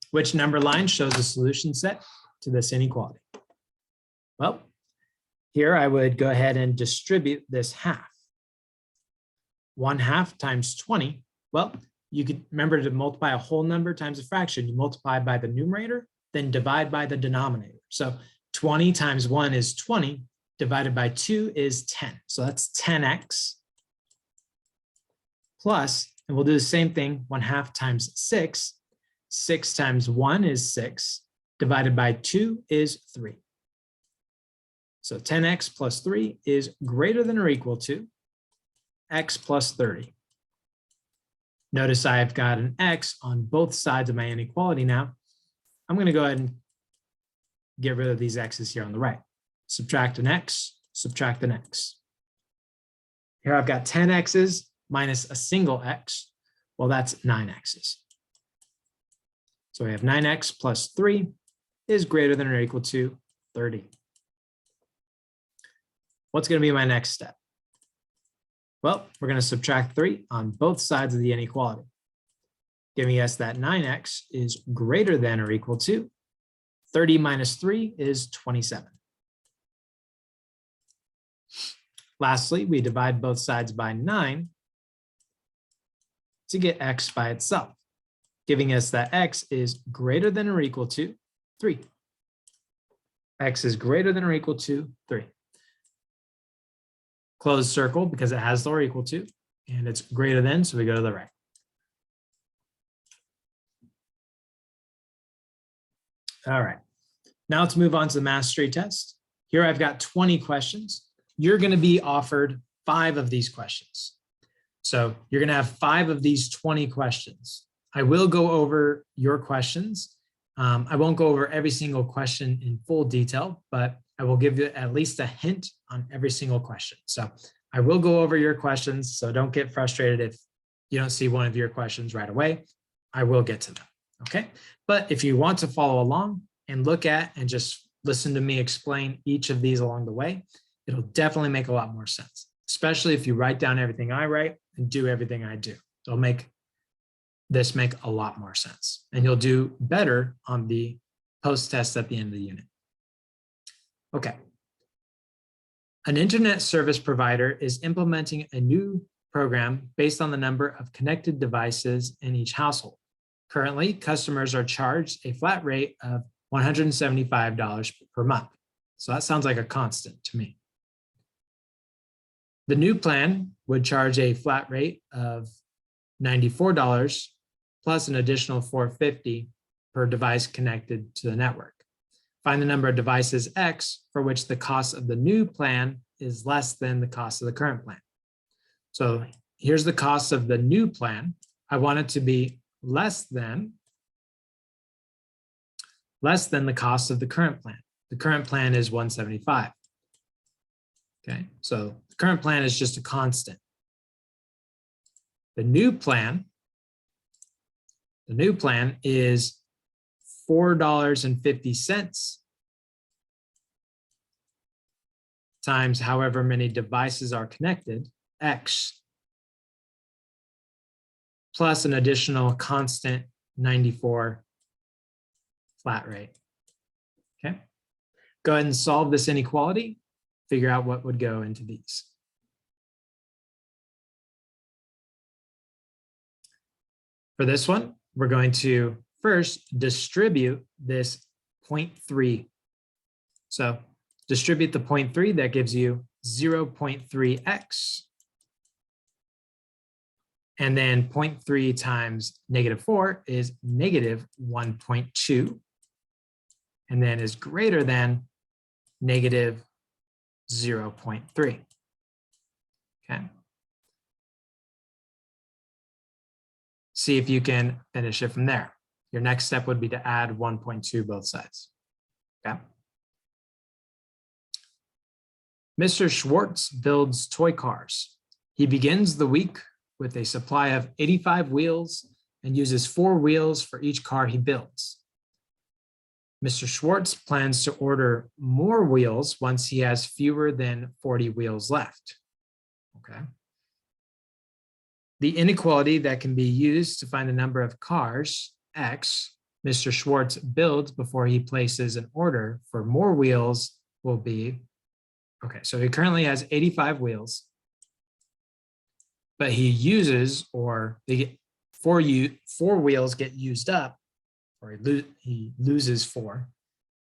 Which number line shows a solution set to this inequality? Well, here I would go ahead and distribute this half. 1/2 times 20. Well, you could remember to multiply a whole number times a fraction. You multiply by the numerator, then divide by the denominator. So 20 times 1 is 20, divided by 2 is 10. So that's 10x plus, and we'll do the same thing, 1/2 times 6. 6 times 1 is 6, divided by 2 is 3. So 10x plus 3 is greater than or equal to x plus 30. Notice I've got an x on both sides of my inequality now. I'm going to go ahead and get rid of these x's here on the right. Subtract an x, subtract an x. Here I've got 10 x's minus a single x. Well, that's 9 x's. So we have 9x plus 3 is greater than or equal to 30. What's going to be my next step? Well, we're going to subtract 3 on both sides of the inequality, giving us that 9x is greater than or equal to 30 minus 3 is 27. Lastly, we divide both sides by 9 to get x by itself, giving us that x is greater than or equal to 3. X is greater than or equal to 3. Closed circle because it has the or equal to, and it's greater than, so we go to the right. All right, now let's move on to the mastery test. Here I've got 20 questions. You're going to be offered 5 of these questions. So you're going to have 5 of these 20 questions. I will go over your questions. I won't go over every single question in full detail, but I will give you at least a hint on every single question. So I will go over your questions, so don't get frustrated if you don't see one of your questions right away. I will get to them, okay? But if you want to follow along and look at and just listen to me explain each of these along the way, it'll definitely make a lot more sense, especially if you write down everything I write and do everything I do. It'll make this make a lot more sense, and you'll do better on the post-test at the end of the unit. Okay. An internet service provider is implementing a new program based on the number of connected devices in each household. Currently, customers are charged a flat rate of $175 per month. So that sounds like a constant to me. The new plan would charge a flat rate of $94 plus an additional $450 per device connected to the network. Find the number of devices X for which the cost of the new plan is less than the cost of the current plan. So here's the cost of the new plan. I want it to be less than the cost of the current plan. The current plan is $175. Okay, so the current plan is just a constant. The new plan is $4.50 times however many devices are connected, X, plus an additional constant 94 flat rate. Okay, go ahead and solve this inequality, figure out what would go into these. For this one, we're going to first distribute this 0.3. So distribute the 0.3, that gives you 0.3x. And then 0.3 times -4 is -1.2. And then is greater than -0.3. Okay. See if you can finish it from there. Your next step would be to add 1.2 both sides. Okay. Mr. Schwartz builds toy cars. He begins the week with a supply of 85 wheels and uses 4 wheels for each car he builds. Mr. Schwartz plans to order more wheels once he has fewer than 40 wheels left. Okay. The inequality that can be used to find the number of cars, X, Mr. Schwartz builds before he places an order for more wheels will be, okay, so he currently has 85 wheels, but he uses, or they get 4 wheels get used up, or he loses 4,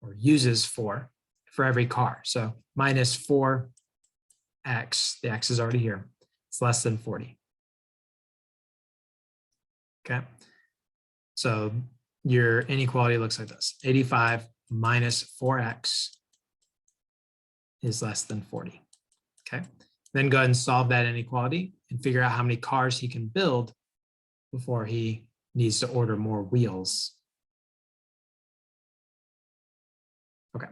or uses 4 for every car. So minus 4x, the x is already here, it's less than 40. Okay, so your inequality looks like this. 85 minus 4x is less than 40. Okay, then go ahead and solve that inequality and figure out how many cars he can build before he needs to order more wheels. Okay.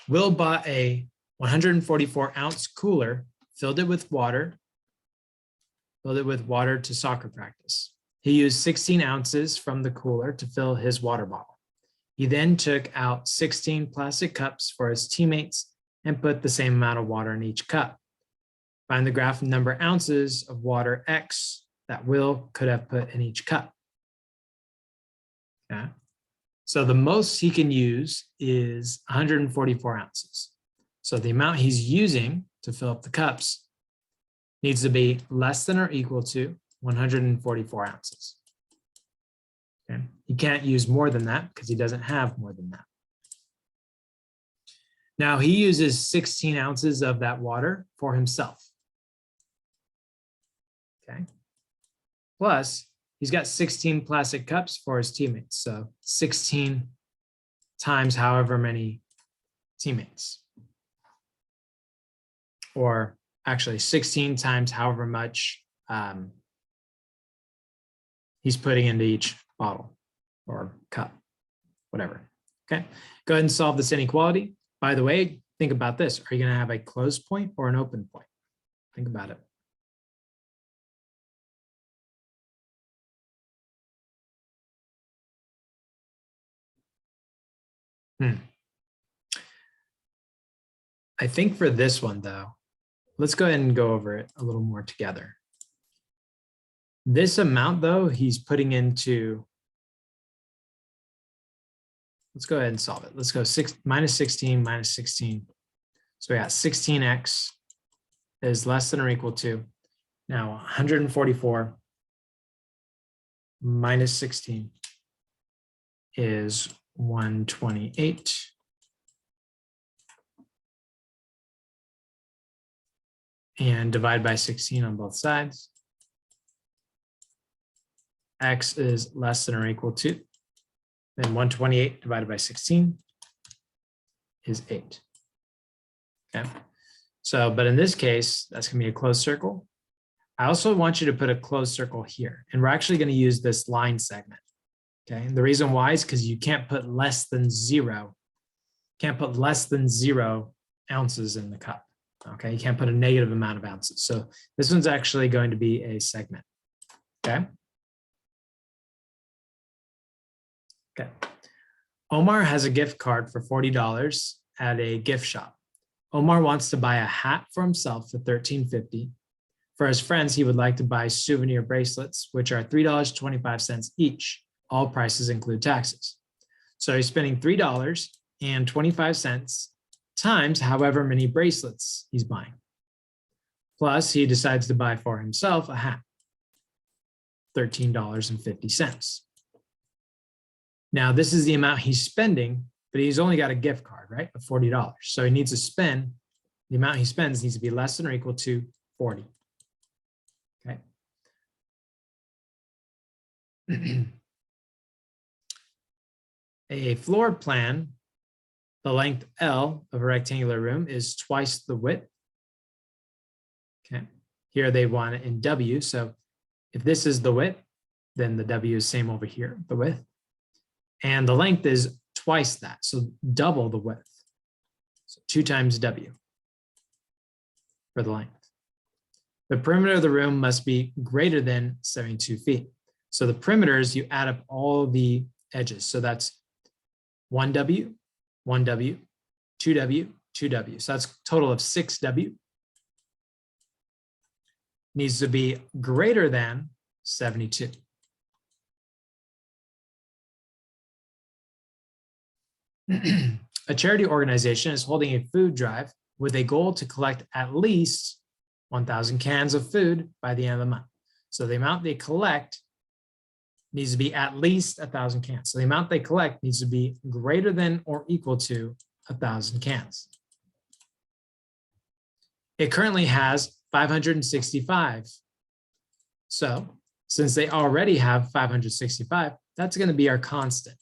Will bought a 144-ounce cooler, filled it with water to soccer practice. He used 16 ounces from the cooler to fill his water bottle. He then took out 16 plastic cups for his teammates and put the same amount of water in each cup. Find the graph number ounces of water X that Will could have put in each cup. Okay. So the most he can use is 144 ounces. So the amount he's using to fill up the cups needs to be less than or equal to 144 ounces. Okay. He can't use more than that because he doesn't have more than that. Now he uses 16 ounces of that water for himself. Okay. Plus, he's got 16 plastic cups for his teammates. So 16 times however many teammates. Or actually 16 times however much he's putting into each bottle or cup, whatever. Okay, go ahead and solve this inequality. By the way, think about this. Are you going to have a closed point or an open point? Think about it. I think for this one, though, let's go ahead and go over it a little more together. This amount, though, he's putting into, let's go ahead and solve it. Let's go minus 16 minus 16. So we got 16x is less than or equal to, now 144 minus 16 is 128. And divide by 16 on both sides. X is less than or equal to, then 128 divided by 16 is 8. Okay. So, but in this case, that's going to be a closed circle. I also want you to put a closed circle here, and we're actually going to use this line segment. Okay. And the reason why is because you can't put less than 0. Can't put less than 0 ounces in the cup. Okay. You can't put a negative amount of ounces. So this one's actually going to be a segment. Okay. Okay. Omar has a gift card for $40 at a gift shop. Omar wants to buy a hat for himself for $13.50. For his friends, he would like to buy souvenir bracelets, which are $3.25 each. All prices include taxes. So he's spending $3.25 times however many bracelets he's buying. Plus, he decides to buy for himself a hat, $13.50. Now, this is the amount he's spending, but he's only got a gift card, right, of $40. So he needs to spend, the amount he spends needs to be less than or equal to 40. Okay. A floor plan, the length L of a rectangular room is twice the width. Okay. Here they want it in W. So if this is the width, then the W is same over here, the width. And the length is twice that, so double the width. So 2 times W for the length. The perimeter of the room must be greater than 72 feet. So the perimeters, you add up all the edges. So that's 1W, 1W, 2W, 2W. So that's a total of 6W. Needs to be greater than 72. A charity organization is holding a food drive with a goal to collect at least 1,000 cans of food by the end of the month. So the amount they collect needs to be at least 1,000 cans. So the amount they collect needs to be greater than or equal to 1,000 cans. It currently has 565. So since they already have 565, that's going to be our constant.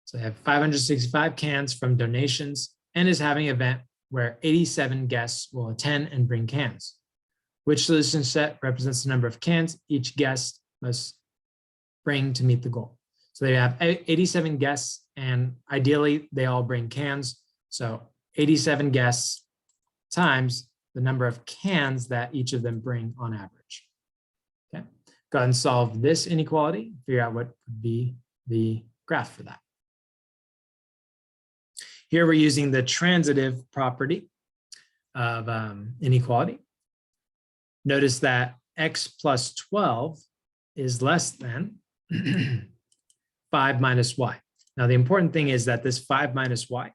So they have 565 cans from donations and is having an event where 87 guests will attend and bring cans. Which solution set represents the number of cans each guest must bring to meet the goal? So they have 87 guests and ideally they all bring cans. So 87 guests times the number of cans that each of them bring on average. Okay, go ahead and solve this inequality, figure out what would be the graph for that. Here we're using the transitive property of inequality. Notice that x plus 12 is less than 5 minus y. Now the important thing is that this 5 minus y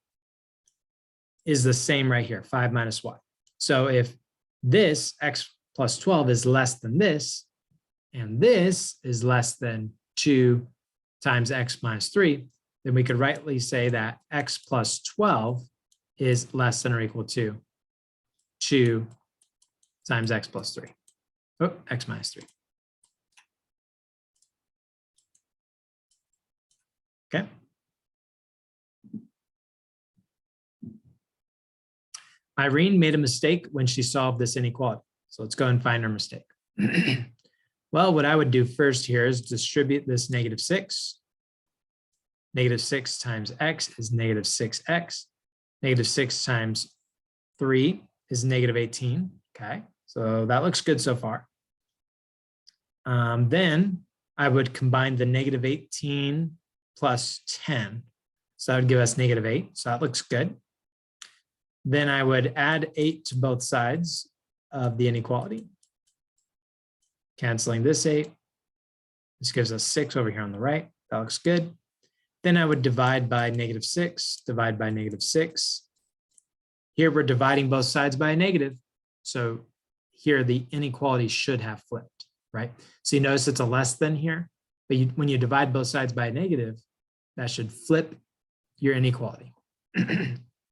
is the same right here, 5 minus y. So if this x plus 12 is less than this, and this is less than 2 times x minus 3, then we could rightly say that x plus 12 is less than or equal to 2 times x plus 3. Oh, x minus 3. Okay. Irene made a mistake when she solved this inequality. So let's go and find her mistake. Well, what I would do first here is distribute this -6. -6 times x is -6x. -6 times 3 is -18. Okay, so that looks good so far. Then I would combine the -18 plus 10. So that would give us -8. So that looks good. Then I would add 8 to both sides of the inequality. Canceling this 8. This gives us 6 over here on the right. That looks good. Then I would divide by -6, divide by -6. Here we're dividing both sides by a negative. So here the inequality should have flipped, right? So you notice it's a less than here, but when you divide both sides by a negative, that should flip your inequality.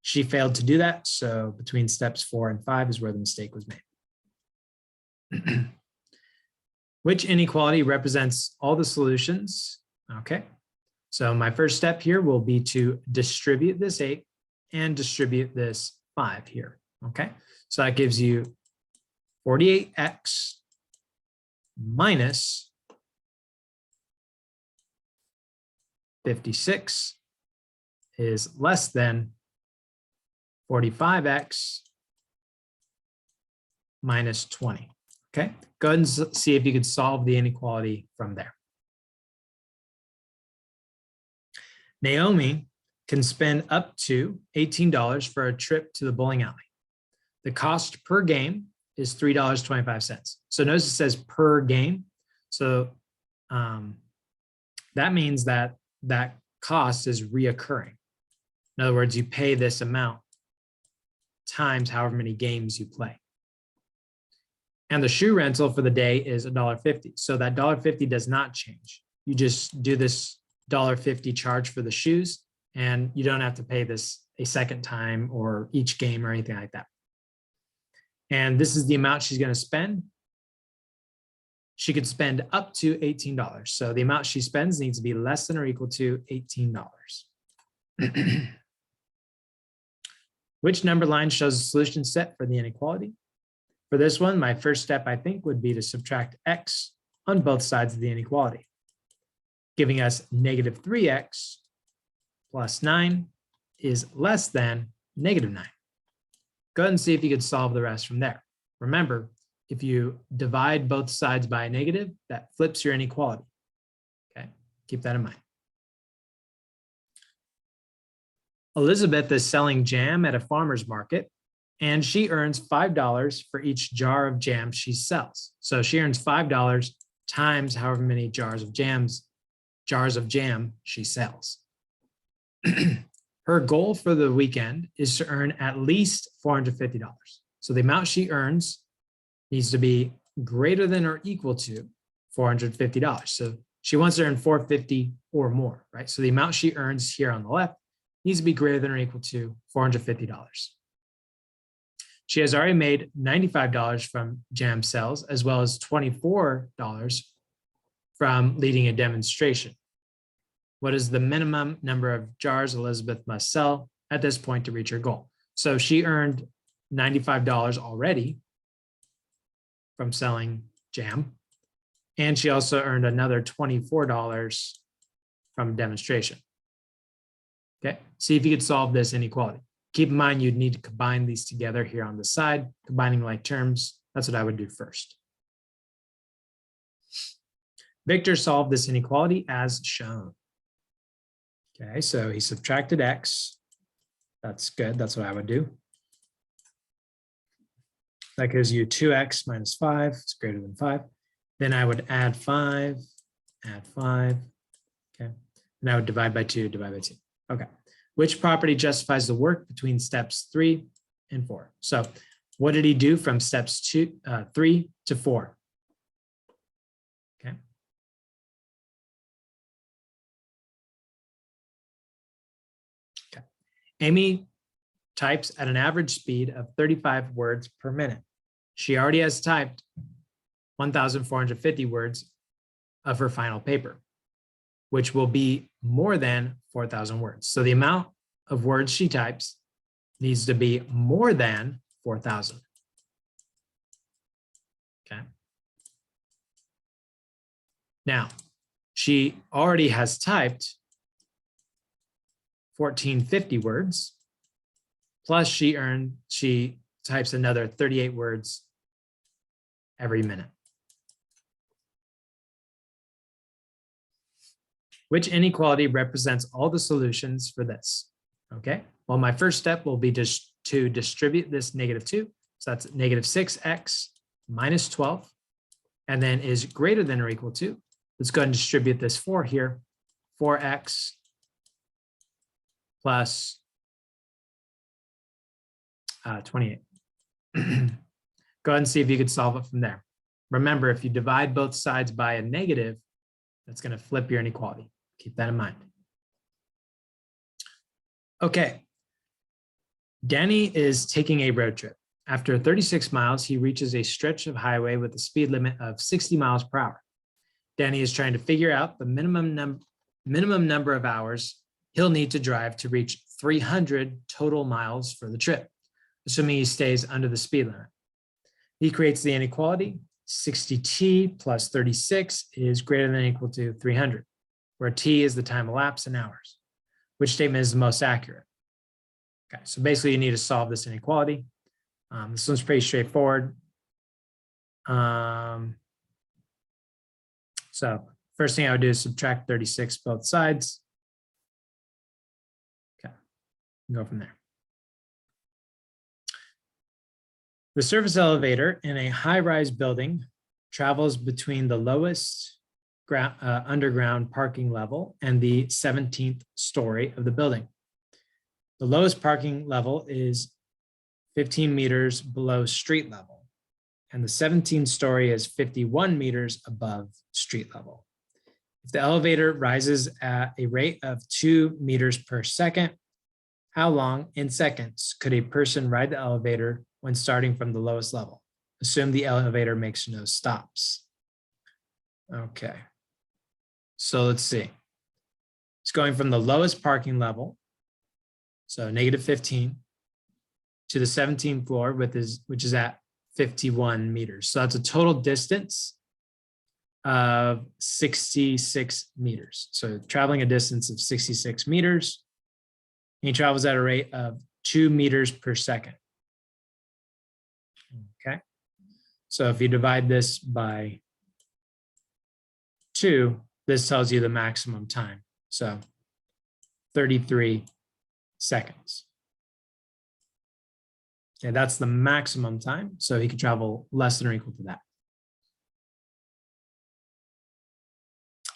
She failed to do that. So between steps 4 and 5 is where the mistake was made. Which inequality represents all the solutions? Okay. So my first step here will be to distribute this 8 and distribute this 5 here. Okay. So that gives you 48x minus 56 is less than 45x minus 20. Okay, go ahead and see if you could solve the inequality from there. Naomi can spend up to $18 for a trip to the bowling alley. The cost per game is $3.25. So notice it says per game. So that means that that cost is reoccurring. In other words, you pay this amount times however many games you play. And the shoe rental for the day is $1.50. So that $1.50 does not change. You just do this $1.50 charge for the shoes, and you don't have to pay this a second time or each game or anything like that. And this is the amount she's going to spend. She could spend up to $18. So the amount she spends needs to be less than or equal to $18. Which number line shows the solution set for the inequality? For this one, my first step, I think, would be to subtract x on both sides of the inequality, giving us negative 3x plus 9 is less than negative 9. Go ahead and see if you could solve the rest from there. Remember, if you divide both sides by a negative, that flips your inequality. Okay, keep that in mind. Elizabeth is selling jam at a farmer's market, and she earns $5 for each jar of jam she sells. So she earns $5 times however many jars of jam she sells. Her goal for the weekend is to earn at least $450. So the amount she earns needs to be greater than or equal to $450. So she wants to earn $450 or more, right? So the amount she earns here on the left needs to be greater than or equal to $450. She has already made $95 from jam sales, as well as $24 from leading a demonstration. What is the minimum number of jars Elizabeth must sell at this point to reach her goal? So she earned $95 already from selling jam, and she also earned another $24 from demonstration. Okay, see if you could solve this inequality. Keep in mind, you'd need to combine these together here on the side, combining like terms. That's what I would do first. Victor solved this inequality as shown. Okay, so he subtracted x. That's good. That's what I would do. That gives you 2x minus 5. It's greater than 5. Then I would add 5, okay? And I would divide by 2, divide by 2. Okay. Which property justifies the work between steps 3 and 4? So what did he do from steps 3 to 4? Okay. Okay. Amy types at an average speed of 35 words per minute. She already has typed 1,450 words of her final paper, which will be more than 4,000 words. So the amount of words she types needs to be more than 4,000. Okay. Now, she already has typed 1,450 words, plus she types another 38 words every minute. Which inequality represents all the solutions for this? Okay, well, my first step will be just to distribute this -2. So that's negative 6x minus 12, and then is greater than or equal to, let's go ahead and distribute this 4 here, 4x plus 28. Go ahead and see if you could solve it from there. Remember, if you divide both sides by a negative, that's going to flip your inequality. Keep that in mind. Okay. Danny is taking a road trip. After 36 miles, he reaches a stretch of highway with a speed limit of 60 miles per hour. Danny is trying to figure out the minimum number of hours he'll need to drive to reach 300 total miles for the trip, assuming he stays under the speed limit. He creates the inequality. 60t plus 36 is greater than or equal to 300, where t is the time elapsed in hours. Which statement is the most accurate? Okay, so basically you need to solve this inequality. This one's pretty straightforward. So first thing I would do is subtract 36 both sides. Okay, go from there. The surface elevator in a high-rise building travels between the lowest underground parking level and the 17th story of the building. The lowest parking level is 15 meters below street level, and the 17th story is 51 meters above street level. If the elevator rises at a rate of 2 meters per second, how long in seconds could a person ride the elevator when starting from the lowest level? Assume the elevator makes no stops. Okay, so let's see. It's going from the lowest parking level, so -15, to the 17th floor, which is at 51 meters. So that's a total distance of 66 meters. So traveling a distance of 66 meters, he travels at a rate of 2 meters per second. Okay, so if you divide this by 2, this tells you the maximum time. So 33 seconds. Okay, that's the maximum time. So he could travel less than or equal to that.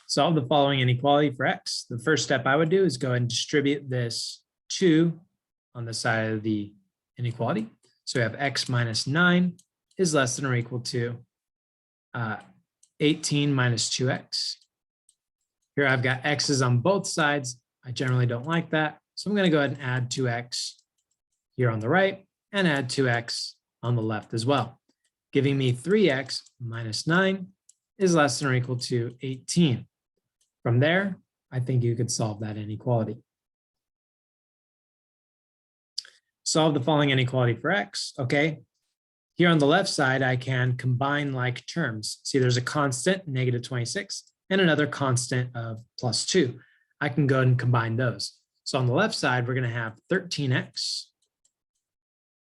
Solve the following inequality for x. The first step I would do is go and distribute this 2 on the side of the inequality. So we have x minus 9 is less than or equal to 18 minus 2x. Here I've got x's on both sides. I generally don't like that. So I'm going to go ahead and add 2x here on the right and add 2x on the left as well, giving me 3x minus 9 is less than or equal to 18. From there, I think you could solve that inequality. Solve the following inequality for x. Okay, here on the left side, I can combine like terms. See, there's a constant, -26, and another constant of +2. I can go ahead and combine those. So on the left side, we're going to have 13x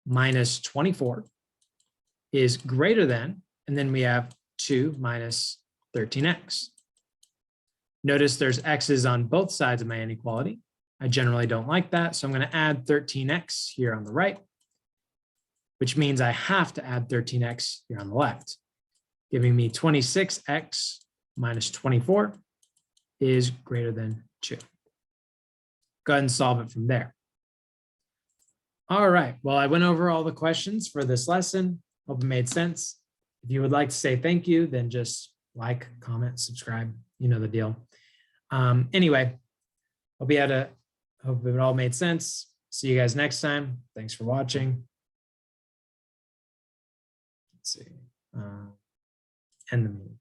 minus 24 is greater than, and then we have 2 minus 13x. Notice there's x's on both sides of my inequality. I generally don't like that, so I'm going to add 13x here on the right, which means I have to add 13x here on the left, giving me 26x minus 24 is greater than 2. Go ahead and solve it from there. All right, well, I went over all the questions for this lesson. Hope it made sense. If you would like to say thank you, then just like, comment, subscribe. You know the deal. Anyway, hope it all made sense. See you guys next time. Thanks for watching. Let's see. End the meeting.